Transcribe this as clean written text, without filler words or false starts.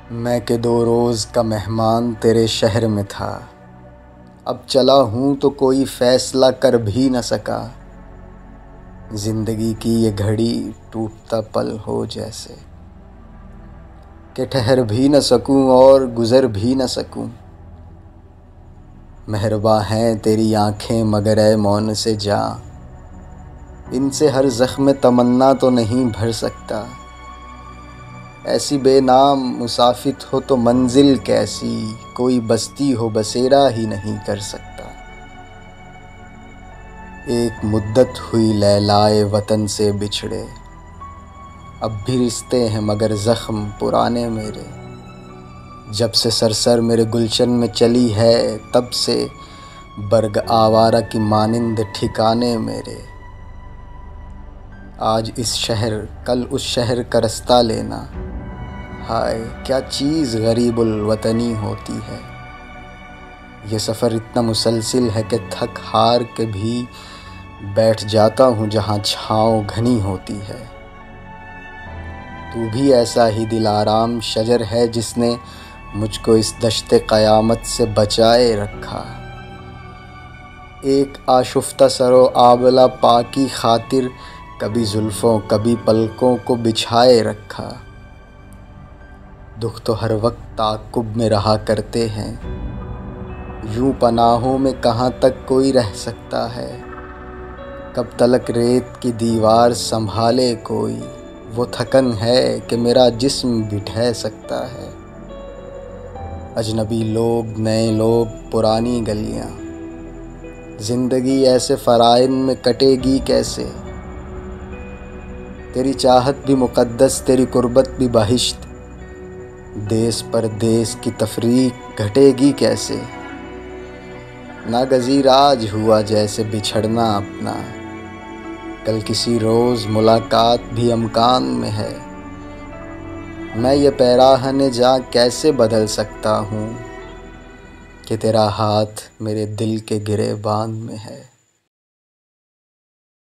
میں کہ 2 روز کا مہمان تیرے شہر میں تھا، اب چلا ہوں تو کوئی فیصلہ کر بھی نہ سکا۔ زندگی کی یہ گھڑی ٹوٹتا پل ہو جیسے کہ ٹھہر بھی نہ سکوں اور گزر بھی نہ سکوں۔ مہرباں ہیں تیری آنکھیں مگر اے مون سے جاں، ان سے ہر زخم تمنا تو نہیں بھر سکتا۔ ایسی بے نام مسافت ہو تو منزل کیسی، کوئی بستی ہو بسیرا ہی نہیں کر سکتا۔ ایک مدت ہوئی لیلائے وطن سے بچھڑے، اب بھی رشتے ہیں مگر زخم پرانے میرے۔ جب سے سرسر میرے گلشن میں چلی ہے، تب سے برگ آوارہ کی مانند ٹھکانے میرے۔ آج اس شہر کل اس شہر کا رستہ لینا، ہائے کیا چیز غریب الوطنی ہوتی ہے۔ یہ سفر اتنا مسلسل ہے کہ تھک ہار کے بھی بیٹھ جاتا ہوں جہاں چھاؤں گھنی ہوتی ہے۔ تو بھی ایسا ہی دل آرام شجر ہے جس نے مجھ کو اس دشت قیامت سے بچائے رکھا۔ ایک آشفتہ سر و آبلہ پا کی خاطر کبھی زلفوں کبھی پلکوں کو بچھائے رکھا۔ دکھ تو ہر وقت تعاقب میں رہا کرتے ہیں، یوں پناہوں میں کہاں تک کوئی رہ سکتا ہے۔ کب تلک ریت کی دیوار سنبھالے کوئی، وہ تھکن ہے کہ میرا جسم بھی ڈھہ سکتا ہے۔ اجنبی لوگ نئے لوگ پرانی گلیاں، زندگی ایسے فرائض میں کٹے گی کیسے۔ تیری چاہت بھی مقدس تیری قربت بھی بہشت، دیس پر دیس کی تفریق گھٹے گی کیسے۔ ناگزیر آج ہوا جیسے بچھڑنا اپنا، کل کسی روز ملاقات بھی امکان میں ہے۔ میں یہ پیراہن جاں کیسے بدل سکتا ہوں کہ تیرا ہاتھ میرے دل کے گریبان میں ہے۔